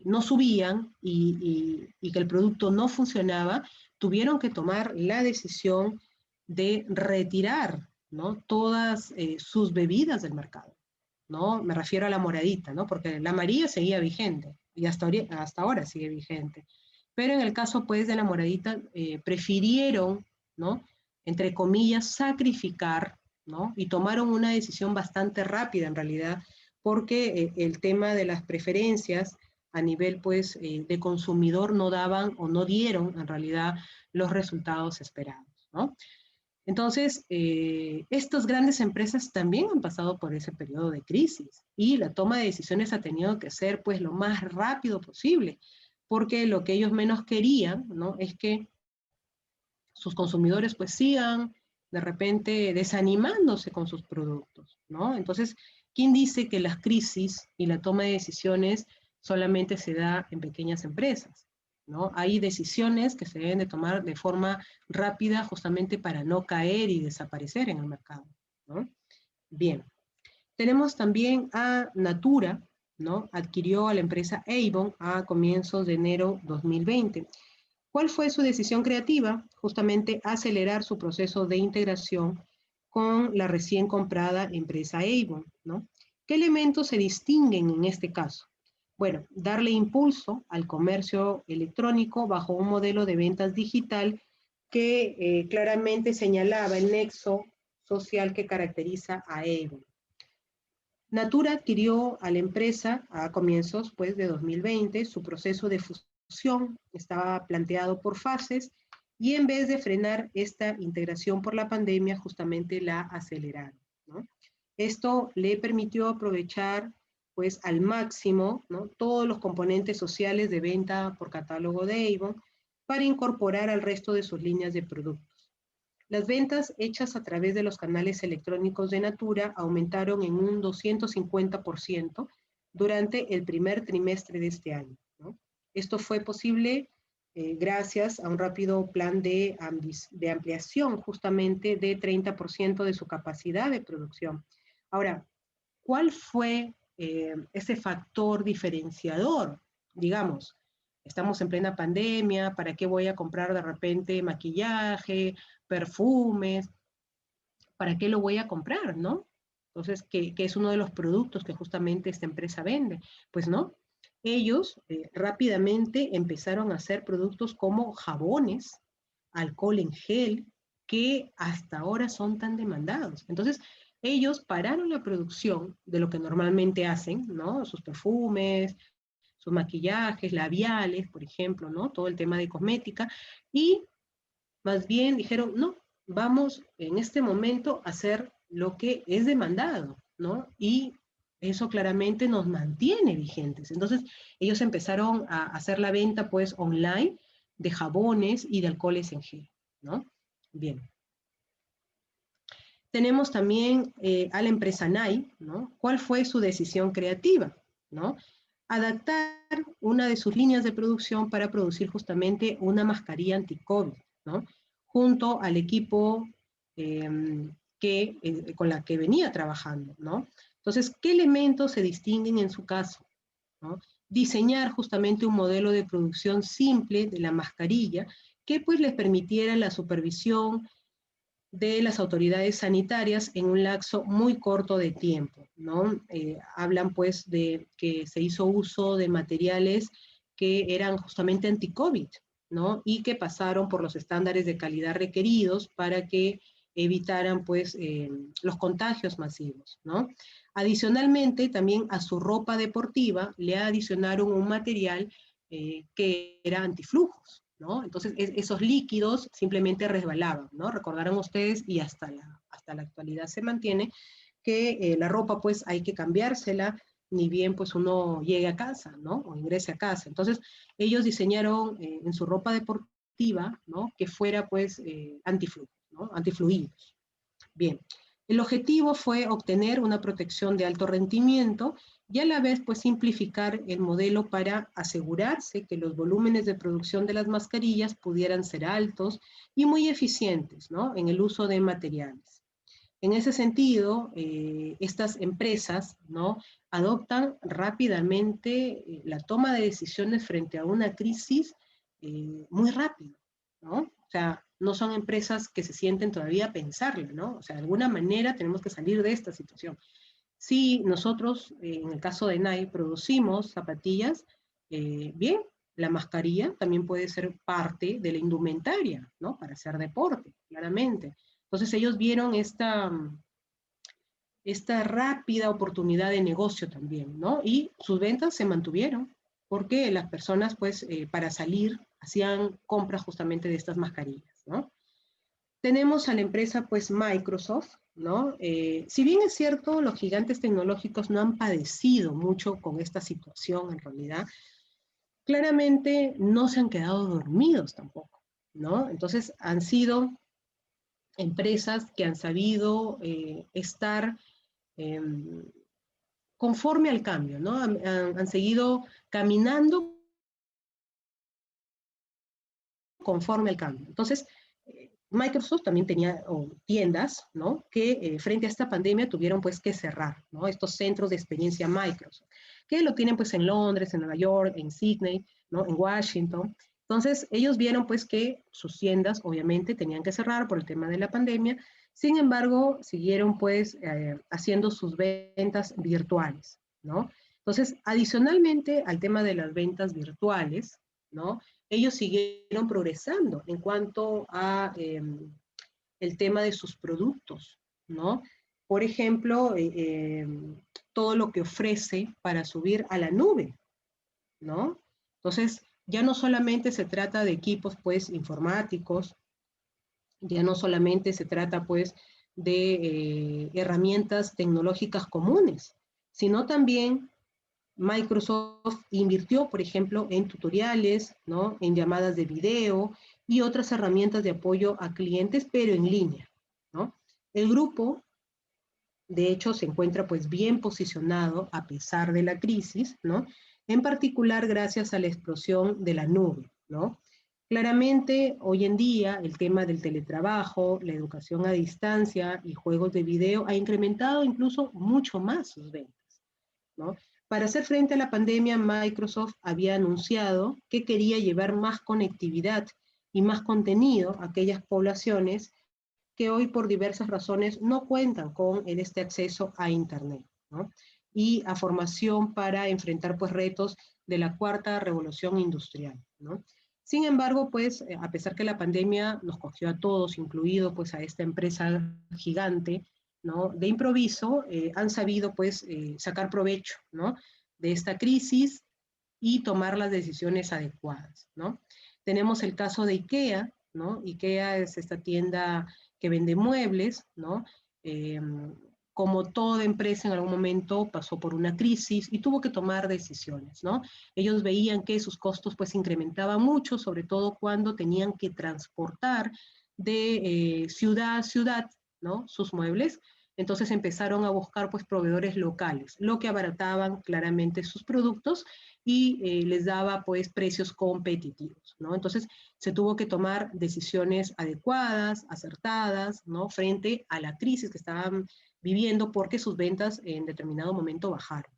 no subían y que el producto no funcionaba, tuvieron que tomar la decisión de retirar, ¿no? Todas sus bebidas del mercado, ¿no? Me refiero a la moradita, ¿no? Porque la amarilla seguía vigente y hasta ahora sigue vigente. Pero en el caso, pues, de la moradita, prefirieron, ¿no? Entre comillas, sacrificar, ¿no? Y tomaron una decisión bastante rápida, en realidad, porque el tema de las preferencias a nivel, pues, de consumidor no daban o no dieron, en realidad, los resultados esperados, ¿no? Entonces, estas grandes empresas también han pasado por ese periodo de crisis y la toma de decisiones ha tenido que ser pues lo más rápido posible, porque lo que ellos menos querían, ¿no? Es que sus consumidores pues sigan de repente desanimándose con sus productos, ¿no? Entonces, ¿quién dice que las crisis y la toma de decisiones solamente se da en pequeñas empresas? ¿No? Hay decisiones que se deben de tomar de forma rápida justamente para no caer y desaparecer en el mercado, ¿no? Bien, tenemos también a Natura, ¿no? Adquirió a la empresa Avon a comienzos de enero 2020. ¿Cuál fue su decisión creativa? Justamente acelerar su proceso de integración con la recién comprada empresa Avon, ¿no? ¿Qué elementos se distinguen en este caso? Bueno, darle impulso al comercio electrónico bajo un modelo de ventas digital que claramente señalaba el nexo social que caracteriza a Avon. Natura adquirió a la empresa a comienzos pues, de 2020. Su proceso de fusión estaba planteado por fases y en vez de frenar esta integración por la pandemia, justamente la aceleraron, ¿no? Esto le permitió aprovechar pues al máximo, ¿no? Todos los componentes sociales de venta por catálogo de Avon para incorporar al resto de sus líneas de productos. Las ventas hechas a través de los canales electrónicos de Natura aumentaron en un 250% durante el primer trimestre de este año, ¿no? Esto fue posible gracias a un rápido plan de ampliación justamente de 30% de su capacidad de producción. Ahora, ¿cuál fue ese factor diferenciador? Digamos, estamos en plena pandemia, ¿para qué voy a comprar de repente maquillaje, perfumes? ¿Para qué lo voy a comprar, no? Entonces, que es uno de los productos que justamente esta empresa vende. Pues no, ellos rápidamente empezaron a hacer productos como jabones, alcohol en gel, que hasta ahora son tan demandados. Entonces, ellos pararon la producción de lo que normalmente hacen, ¿no? Sus perfumes, sus maquillajes, labiales, por ejemplo, ¿no? Todo el tema de cosmética, y más bien dijeron, no, vamos en este momento a hacer lo que es demandado, ¿no? Y eso claramente nos mantiene vigentes. Entonces, ellos empezaron a hacer la venta, pues, online de jabones y de alcoholes en gel, ¿no? Bien. Tenemos también a la empresa Nike, ¿no? ¿Cuál fue su decisión creativa, ¿no? Adaptar una de sus líneas de producción para producir justamente una mascarilla anti-COVID, ¿no? Junto al equipo con la que venía trabajando, ¿no? Entonces, ¿qué elementos se distinguen en su caso, ¿no? Diseñar justamente un modelo de producción simple de la mascarilla que pues les permitiera la supervisión de las autoridades sanitarias en un lapso muy corto de tiempo, ¿no? Hablan pues de que se hizo uso de materiales que eran justamente anti-COVID, ¿no? Y que pasaron por los estándares de calidad requeridos para que evitaran pues los contagios masivos, ¿no? Adicionalmente, también a su ropa deportiva le adicionaron un material que era antiflujos, ¿no? Entonces, esos líquidos simplemente resbalaban, ¿no? Recordarán ustedes, y hasta la actualidad se mantiene, que la ropa, pues, hay que cambiársela, ni bien, pues, uno llegue a casa, ¿no? O ingrese a casa. Entonces, ellos diseñaron en su ropa deportiva, ¿no? Que fuera, pues, antiflujo, ¿no? Antifluidos. Bien. El objetivo fue obtener una protección de alto rendimiento y a la vez pues simplificar el modelo para asegurarse que los volúmenes de producción de las mascarillas pudieran ser altos y muy eficientes, ¿no?, en el uso de materiales. En ese sentido, estas empresas, ¿no?, adoptan rápidamente la toma de decisiones frente a una crisis muy rápido, ¿no? O sea, no son empresas que se sienten todavía a pensarla, ¿no? O sea, de alguna manera tenemos que salir de esta situación. Si nosotros, en el caso de Nike, producimos zapatillas, bien, la mascarilla también puede ser parte de la indumentaria, ¿no?, para hacer deporte, claramente. Entonces ellos vieron esta rápida oportunidad de negocio también, ¿no? Y sus ventas se mantuvieron, porque las personas, pues, para salir, hacían compras justamente de estas mascarillas, ¿no? Tenemos a la empresa, pues, Microsoft, ¿no? Si bien es cierto, los gigantes tecnológicos no han padecido mucho con esta situación, en realidad, claramente no se han quedado dormidos tampoco, ¿no? Entonces, han sido empresas que han sabido estar eh, conforme al cambio, ¿no? Han seguido caminando conforme al cambio. Entonces, Microsoft también tenía tiendas, ¿no?, que frente a esta pandemia tuvieron pues que cerrar, ¿no?, estos centros de experiencia Microsoft, que lo tienen pues en Londres, en Nueva York, en Sydney, ¿no?, en Washington. Entonces, ellos vieron pues que sus tiendas obviamente tenían que cerrar por el tema de la pandemia. Sin embargo, siguieron pues haciendo sus ventas virtuales, ¿no? Entonces, adicionalmente al tema de las ventas virtuales, ¿no?, ellos siguieron progresando en cuanto a el tema de sus productos, ¿no? Por ejemplo, todo lo que ofrece para subir a la nube, ¿no? Entonces, ya no solamente se trata de equipos, pues, informáticos, ya no solamente se trata, pues, de herramientas tecnológicas comunes, sino también Microsoft invirtió, por ejemplo, en tutoriales, ¿no?, en llamadas de video y otras herramientas de apoyo a clientes, pero en línea, ¿no? El grupo, de hecho, se encuentra pues bien posicionado a pesar de la crisis, ¿no? En particular gracias a la explosión de la nube, ¿no? Claramente, hoy en día, el tema del teletrabajo, la educación a distancia y juegos de video ha incrementado incluso mucho más sus ventas, ¿no? Para hacer frente a la pandemia, Microsoft había anunciado que quería llevar más conectividad y más contenido a aquellas poblaciones que hoy por diversas razones no cuentan con este acceso a Internet, ¿no?, y a formación para enfrentar pues retos de la cuarta revolución industrial, ¿no? Sin embargo, pues a pesar que la pandemia nos cogió a todos, incluido pues a esta empresa gigante, ¿no?, de improviso, han sabido pues sacar provecho, ¿no?, de esta crisis y tomar las decisiones adecuadas, ¿no? Tenemos el caso de IKEA, ¿no? IKEA es esta tienda que vende muebles, ¿no? Eh, Como toda empresa en algún momento pasó por una crisis y tuvo que tomar decisiones, ¿no? Ellos veían que sus costos pues incrementaban mucho, sobre todo cuando tenían que transportar de ciudad a ciudad, ¿no?, sus muebles. Entonces empezaron a buscar pues proveedores locales, lo que abarataban claramente sus productos y les daba pues precios competitivos, ¿no? Entonces se tuvo que tomar decisiones adecuadas, acertadas, ¿no?, frente a la crisis que estaban viviendo porque sus ventas en determinado momento bajaron.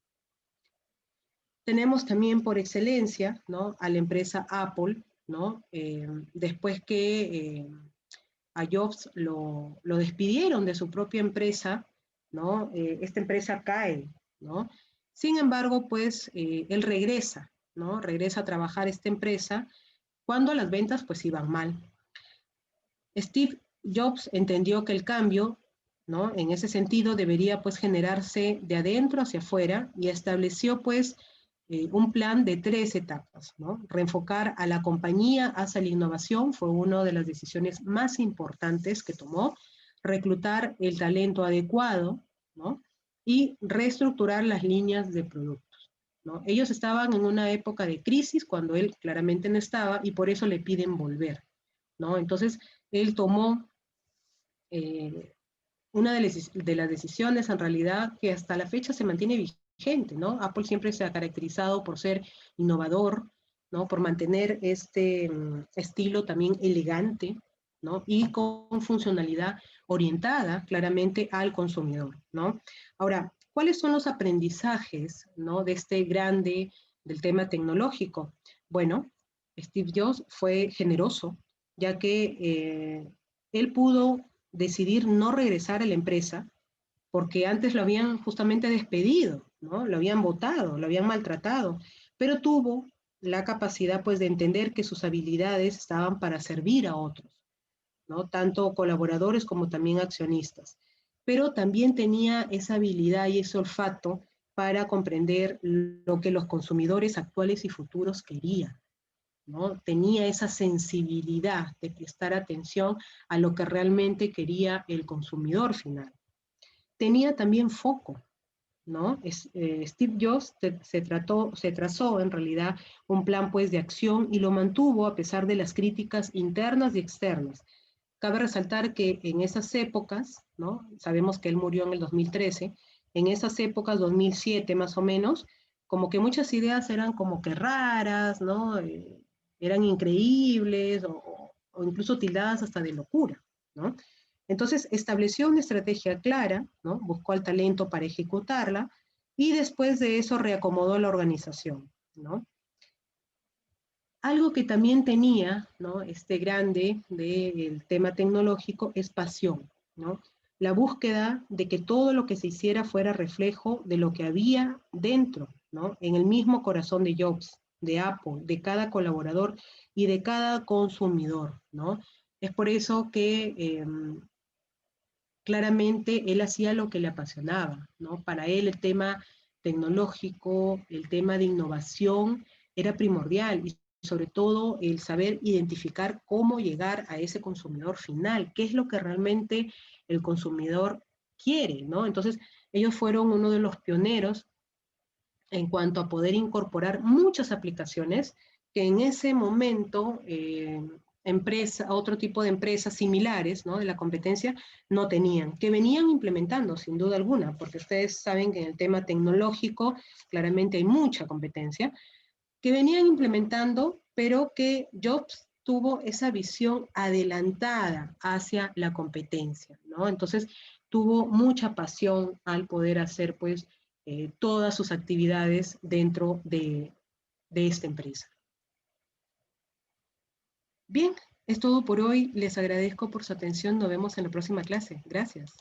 Tenemos también por excelencia, ¿no?, a la empresa Apple, ¿no? Después que a Jobs lo despidieron de su propia empresa, ¿no? Esta empresa cae, ¿no? Sin embargo, pues él regresa, ¿no? Regresa a trabajar esta empresa cuando las ventas pues iban mal. Steve Jobs entendió que el cambio, ¿no?, en ese sentido debería pues generarse de adentro hacia afuera y estableció pues un plan de 3 etapas, ¿no? Reenfocar a la compañía hacia la innovación fue una de las decisiones más importantes que tomó, reclutar el talento adecuado, ¿no?, y reestructurar las líneas de productos, ¿no? Ellos estaban en una época de crisis cuando él claramente no estaba y por eso le piden volver, ¿no? Entonces, él tomó eh, una de las decisiones en realidad que hasta la fecha se mantiene vigente, ¿no? Apple siempre se ha caracterizado por ser innovador, ¿no? Por mantener este estilo también elegante, ¿no? Y con funcionalidad orientada claramente al consumidor, ¿no? Ahora, ¿cuáles son los aprendizajes, ¿no? De este grande del tema tecnológico? Bueno, Steve Jobs fue generoso, ya que él pudo decidir no regresar a la empresa porque antes lo habían justamente despedido, ¿no? Lo habían votado, lo habían maltratado, pero tuvo la capacidad pues de entender que sus habilidades estaban para servir a otros, ¿no? Tanto colaboradores como también accionistas. Pero también tenía esa habilidad y ese olfato para comprender lo que los consumidores actuales y futuros querían, ¿no? Tenía esa sensibilidad de prestar atención a lo que realmente quería el consumidor final. Tenía también foco, ¿no? Steve Jobs se trazó en realidad un plan pues de acción y lo mantuvo a pesar de las críticas internas y externas. Cabe resaltar que en esas épocas, ¿no? Sabemos que él murió en el 2013, en esas épocas, 2007 más o menos, como que muchas ideas eran como que raras, ¿no? Eran increíbles o incluso tildadas hasta de locura, ¿no? Entonces estableció una estrategia clara, ¿no? Buscó al talento para ejecutarla y después de eso reacomodó la organización, ¿no? Algo que también tenía, ¿no? Este grande del tema tecnológico es pasión, ¿no? La búsqueda de que todo lo que se hiciera fuera reflejo de lo que había dentro, ¿no? En el mismo corazón de Jobs, de Apple, de cada colaborador y de cada consumidor, ¿no? Es por eso que claramente él hacía lo que le apasionaba, ¿no? Para él el tema tecnológico, el tema de innovación era primordial y sobre todo el saber identificar cómo llegar a ese consumidor final, qué es lo que realmente el consumidor quiere, ¿no? Entonces, ellos fueron uno de los pioneros en cuanto a poder incorporar muchas aplicaciones que en ese momento otro tipo de empresas similares, ¿no? De la competencia no tenían, que venían implementando sin duda alguna, porque ustedes saben que en el tema tecnológico claramente hay mucha competencia, que venían implementando, pero que Jobs tuvo esa visión adelantada hacia la competencia, ¿no? Entonces tuvo mucha pasión al poder hacer pues todas sus actividades dentro de esta empresa. Bien, es todo por hoy. Les agradezco por su atención. Nos vemos en la próxima clase. Gracias.